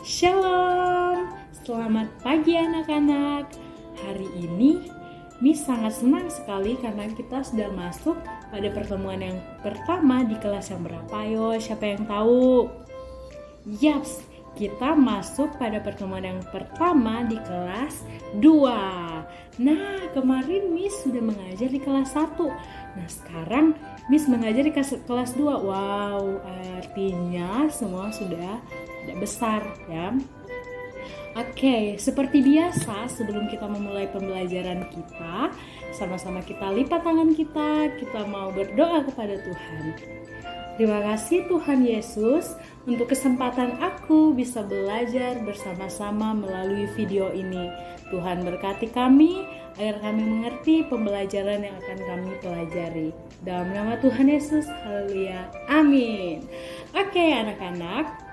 Shalom, selamat pagi anak-anak. Hari ini Miss sangat senang sekali karena kita sudah masuk pada pertemuan yang pertama di kelas yang berapa? Ayo, siapa yang tahu? Yaps, kita masuk pada pertemuan yang pertama di kelas 2. Nah, kemarin Miss sudah mengajar di kelas 1. Nah, sekarang Miss mengajar di kelas 2. Wow, artinya semua sudah besar ya. Oke, seperti biasa sebelum kita memulai pembelajaran kita, sama-sama kita lipat tangan kita mau berdoa kepada Tuhan. Terima kasih Tuhan Yesus untuk kesempatan aku bisa belajar bersama-sama melalui video ini. Tuhan berkati kami agar kami mengerti pembelajaran yang akan kami pelajari. Dalam nama Tuhan Yesus, haleluya, amin. Oke anak-anak,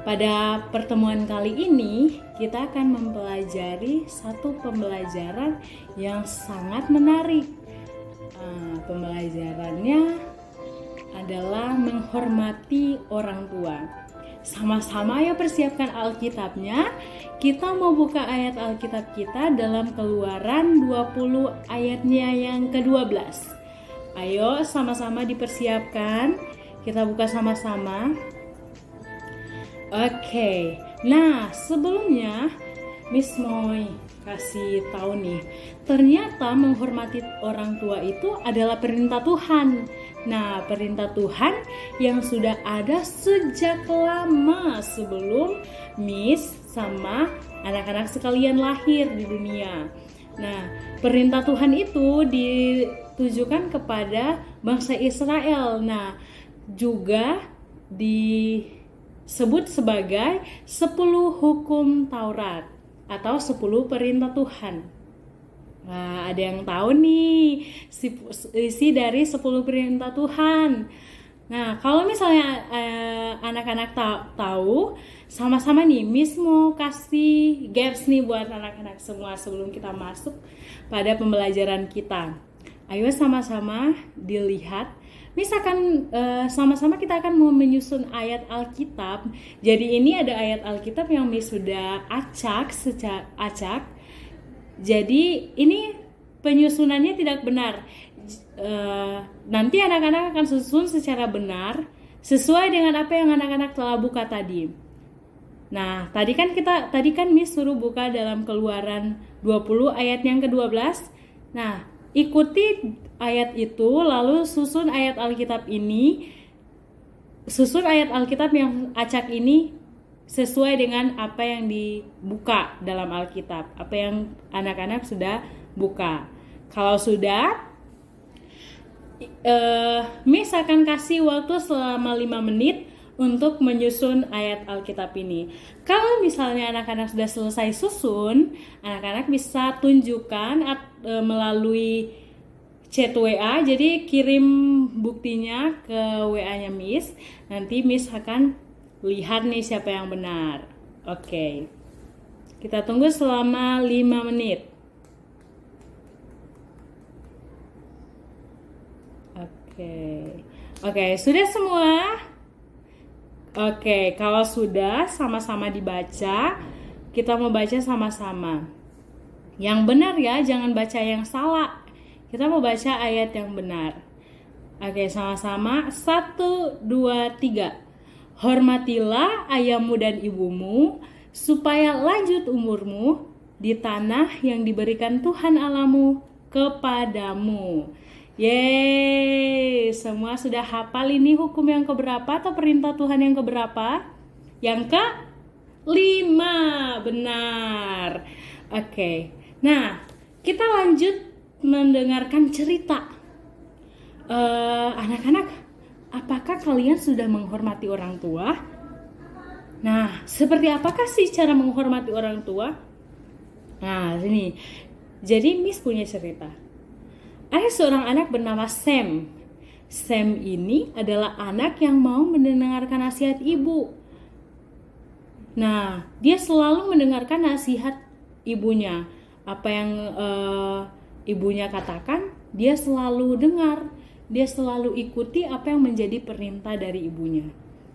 pada pertemuan kali ini kita akan mempelajari satu pembelajaran yang sangat menarik. Pembelajarannya adalah menghormati orang tua. Sama-sama ya, persiapkan Alkitabnya. Kita mau buka ayat Alkitab kita dalam Keluaran 20 ayatnya yang ke-12. Ayo sama-sama dipersiapkan. Kita buka sama-sama. Oke, nah sebelumnya Miss mau kasih tahu nih, ternyata menghormati orang tua itu adalah perintah Tuhan. Nah, perintah Tuhan yang sudah ada sejak lama sebelum Miss sama anak-anak sekalian lahir di dunia. Nah, perintah Tuhan itu ditujukan kepada bangsa Israel. Nah, juga disebut sebagai 10 hukum Taurat atau 10 perintah Tuhan. Nah, ada yang tahu nih isi dari 10 perintah Tuhan. Nah, kalau misalnya anak-anak tahu, sama-sama nih Miss mau kasih gaps nih buat anak-anak semua sebelum kita masuk pada pembelajaran kita. Ayo sama-sama dilihat. Miss akan sama-sama kita akan mau menyusun ayat Alkitab. Jadi ini ada ayat Alkitab yang Miss sudah acak. Jadi ini penyusunannya tidak benar. Nanti anak-anak akan susun secara benar sesuai dengan apa yang anak-anak telah buka tadi. Nah, tadi kan Miss suruh buka dalam Keluaran 20 ayat yang ke-12. Nah, ikuti ayat itu, lalu susun ayat Alkitab yang acak ini sesuai dengan apa yang dibuka dalam Alkitab, apa yang anak-anak sudah buka. Kalau sudah, Miss akan kasih waktu selama 5 menit untuk menyusun ayat Alkitab ini. Kalau misalnya anak-anak sudah selesai susun, anak-anak bisa tunjukkan melalui chat WA. Jadi kirim buktinya ke WA-nya Miss. Nanti Miss akan lihat nih siapa yang benar. Oke. Kita tunggu selama 5 menit. Oke, sudah semua? Oke, kalau sudah sama-sama dibaca, kita mau baca sama-sama. Yang benar ya, jangan baca yang salah. Kita mau baca ayat yang benar. Oke, sama-sama. 1, 2, 3. Hormatilah ayahmu dan ibumu, supaya lanjut umurmu di tanah yang diberikan Tuhan Allahmu kepadamu. Yeay, semua sudah hafal ini hukum yang keberapa atau perintah Tuhan yang keberapa? Yang ke-5, benar. Oke, nah kita lanjut mendengarkan cerita. Anak-anak, apakah kalian sudah menghormati orang tua? Nah, seperti apakah sih cara menghormati orang tua? Nah, ini. Jadi Miss punya cerita. Ada seorang anak bernama Sam. Sam ini adalah anak yang mau mendengarkan nasihat ibu. Nah, dia selalu mendengarkan nasihat ibunya. Apa yang ibunya katakan, dia selalu dengar. Dia selalu ikuti apa yang menjadi perintah dari ibunya.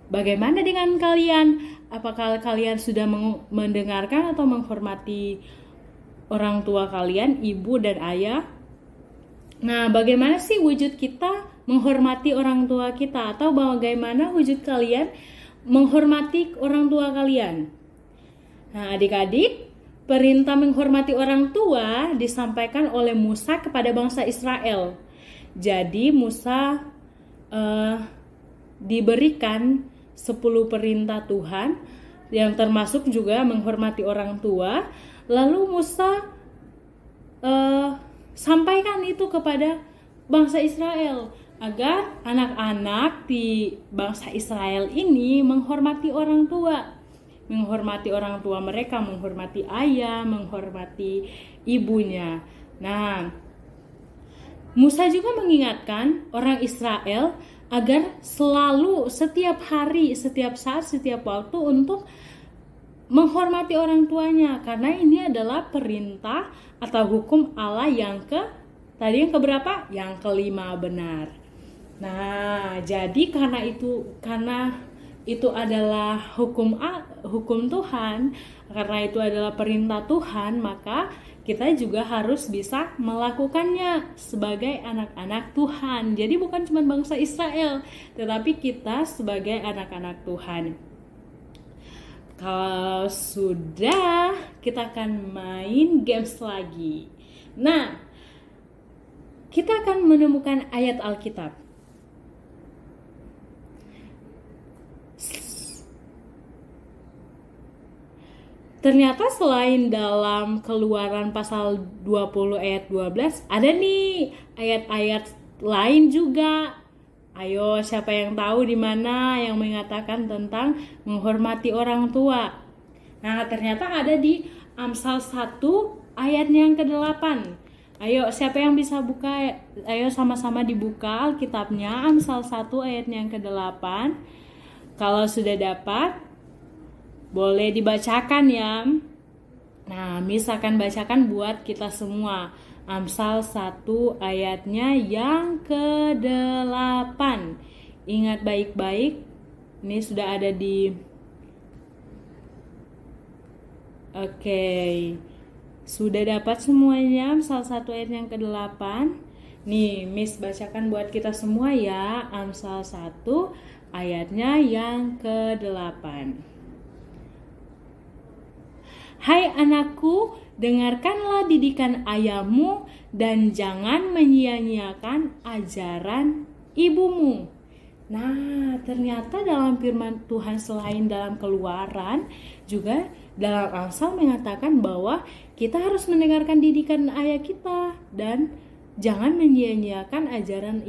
Bagaimana dengan kalian? Apakah kalian sudah mendengarkan atau menghormati orang tua kalian, ibu dan ayah? Nah, bagaimana sih wujud kita menghormati orang tua kita? Atau bagaimana wujud kalian menghormati orang tua kalian? Nah, adik-adik, perintah menghormati orang tua disampaikan oleh Musa kepada bangsa Israel. Jadi Musa diberikan 10 perintah Tuhan yang termasuk juga menghormati orang tua. Lalu Musa sampaikan itu kepada bangsa Israel agar anak-anak di bangsa Israel ini menghormati orang tua. Menghormati orang tua mereka, menghormati ayah, menghormati ibunya. Nah, Musa juga mengingatkan orang Israel agar selalu, setiap hari, setiap saat, setiap waktu untuk menghormati orang tuanya, karena ini adalah perintah atau hukum Allah yang keberapa? Yang kelima, benar. Nah, jadi karena itu adalah hukum Tuhan, karena itu adalah perintah Tuhan, maka kita juga harus bisa melakukannya sebagai anak-anak Tuhan. Jadi bukan cuma bangsa Israel, tetapi kita sebagai anak-anak Tuhan. Kalau sudah, kita akan main games lagi. Nah, kita akan menemukan ayat Alkitab. Ternyata selain dalam Keluaran pasal 20 ayat 12, ada nih ayat-ayat lain juga. Ayo, siapa yang tahu di mana yang mengatakan tentang menghormati orang tua? Nah, ternyata ada di Amsal 1 ayatnya yang ke-8. Ayo, siapa yang bisa buka? Ayo sama-sama dibuka Alkitabnya, Amsal 1 ayatnya yang ke-8. Kalau sudah dapat, boleh dibacakan ya. Nah, Miss akan bacakan buat kita semua. Amsal 1 ayatnya yang ke-8. Ingat baik-baik. Ini sudah ada di... Oke. Sudah dapat semuanya Amsal 1 ayat yang ke-8. Nih, Miss bacakan buat kita semua ya. Amsal 1 ayatnya yang ke-8. Hai anakku, dengarkanlah didikan ayahmu dan jangan menyia-nyiakan ajaran ibumu. Nah, ternyata dalam firman Tuhan selain dalam Keluaran, juga dalam Amsal mengatakan bahwa kita harus mendengarkan didikan ayah kita dan jangan menyia-nyiakan ajaran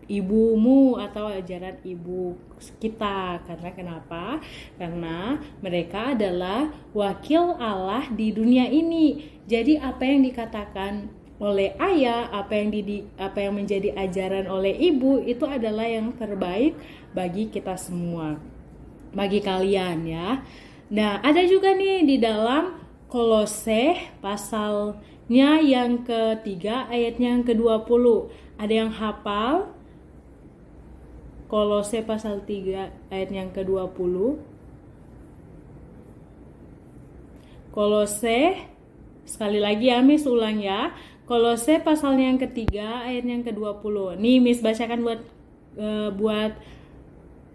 ibumu atau ajaran ibu kita. Karena kenapa? Karena mereka adalah wakil Allah di dunia ini. Jadi apa yang dikatakan oleh ayah, apa yang menjadi ajaran oleh ibu, itu adalah yang terbaik bagi kita semua, bagi kalian ya. Nah, ada juga nih di dalam Kolose pasalnya yang ke-3 ayatnya yang ke-20. Ada yang hafal? Kolose pasal 3 ayat yang ke-20. Kolose, sekali lagi ya Miss ulang ya. Kolose pasal yang ke-3 ayat yang ke-20. Nih Miss bacakan buat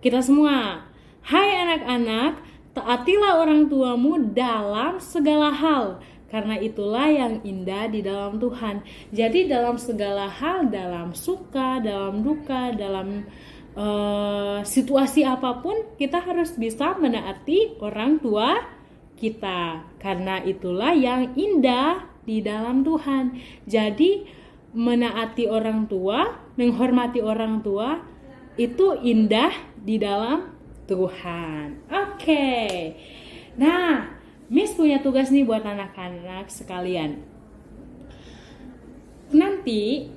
kita semua. Hai anak-anak, taatilah orang tuamu dalam segala hal, karena itulah yang indah di dalam Tuhan. Jadi dalam segala hal, dalam suka, dalam duka, dalam situasi apapun, kita harus bisa menaati orang tua kita, karena itulah yang indah di dalam Tuhan. Jadi menaati orang tua, menghormati orang tua, itu indah di dalam Tuhan. Oke. Nah, Miss punya tugas nih buat anak-anak sekalian. Nanti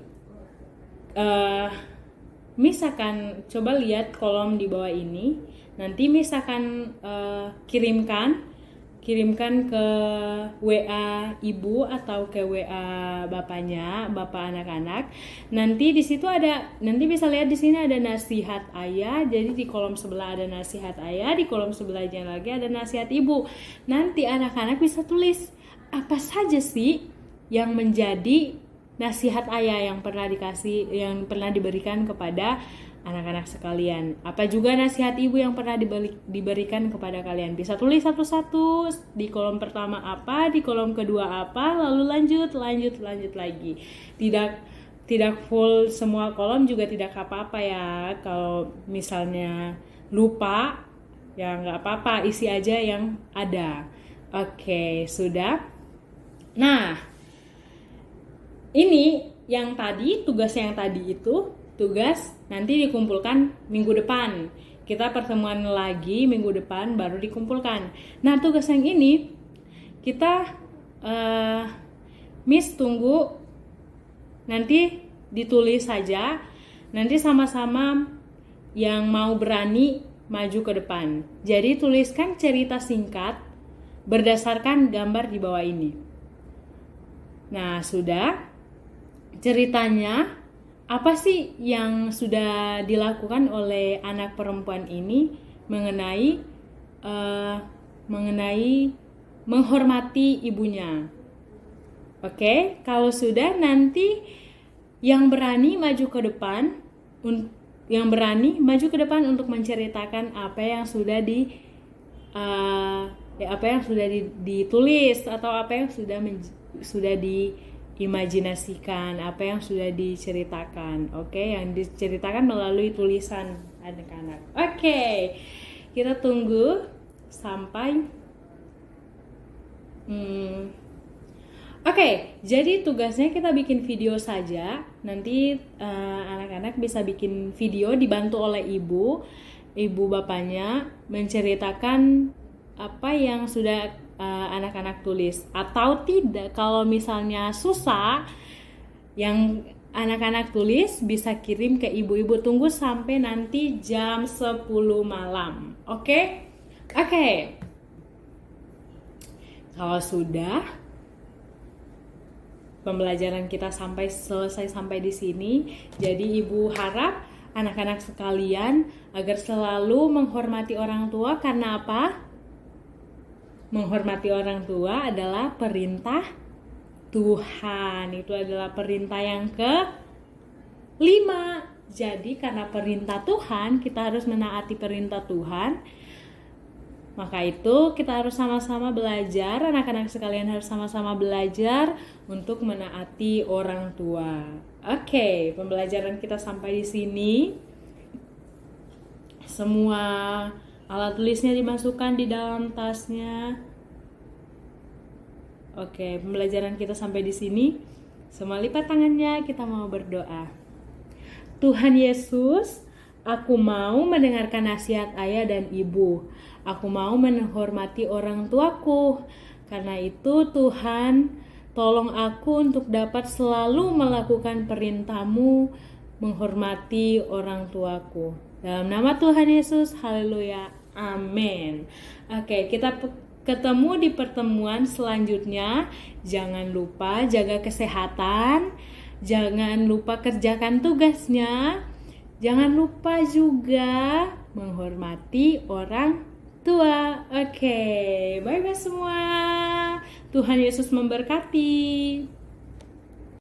Miss akan coba lihat kolom di bawah ini. Nanti Miss akan kirimkan kirimkan ke WA ibu atau ke WA bapaknya, bapak anak-anak. Nanti di situ nanti bisa lihat di sini ada nasihat ayah. Jadi di kolom sebelah ada nasihat ayah, di kolom sebelahnya lagi ada nasihat ibu. Nanti anak-anak bisa tulis apa saja sih yang menjadi nasihat ayah yang pernah diberikan kepada anak-anak sekalian. Apa juga nasihat ibu yang pernah diberikan kepada kalian. Bisa tulis satu-satu, di kolom pertama apa, di kolom kedua apa, lalu lanjut lagi. Tidak full semua kolom juga tidak apa-apa ya. Kalau misalnya lupa, ya nggak apa-apa, isi aja yang ada. Oke, sudah. Nah, ini yang tadi, tugasnya yang tadi itu tugas nanti dikumpulkan minggu depan. Kita pertemuan lagi minggu depan baru dikumpulkan. Nah, tugas yang ini kita Miss tunggu nanti ditulis saja. Nanti sama-sama yang mau berani maju ke depan. Jadi tuliskan cerita singkat berdasarkan gambar di bawah ini. Nah, sudah. Ceritanya apa sih yang sudah dilakukan oleh anak perempuan ini mengenai menghormati ibunya? Oke, kalau sudah nanti yang berani maju ke depan untuk menceritakan apa yang sudah ditulis atau apa yang sudah diimajinasikan, apa yang sudah diceritakan. Oke, yang diceritakan melalui tulisan anak-anak. Oke, kita tunggu sampai Oke, jadi tugasnya kita bikin video saja. Nanti anak-anak bisa bikin video dibantu oleh ibu bapaknya menceritakan apa yang sudah anak-anak tulis. Atau tidak, kalau misalnya susah yang anak-anak tulis, bisa kirim ke ibu-ibu. Tunggu sampai nanti jam 10 malam. Oke? Kalau sudah, pembelajaran kita selesai sampai di sini. Jadi ibu harap anak-anak sekalian agar selalu menghormati orang tua. Karena apa? Menghormati orang tua adalah perintah Tuhan. Itu adalah perintah yang ke-5. Jadi karena perintah Tuhan, kita harus menaati perintah Tuhan. Maka itu kita harus sama-sama belajar, anak-anak sekalian harus sama-sama belajar untuk menaati orang tua. Oke, pembelajaran kita sampai di sini. Semua alat tulisnya dimasukkan di dalam tasnya. Oke, pembelajaran kita sampai di sini. Semua lipat tangannya, kita mau berdoa. Tuhan Yesus, aku mau mendengarkan nasihat ayah dan ibu. Aku mau menghormati orang tuaku. Karena itu Tuhan, tolong aku untuk dapat selalu melakukan perintah-Mu, menghormati orang tuaku. Dalam nama Tuhan Yesus, haleluya, amin. Oke, kita ketemu di pertemuan selanjutnya. Jangan lupa jaga kesehatan, jangan lupa kerjakan tugasnya, jangan lupa juga menghormati orang tua. Oke, bye-bye semua. Tuhan Yesus memberkati.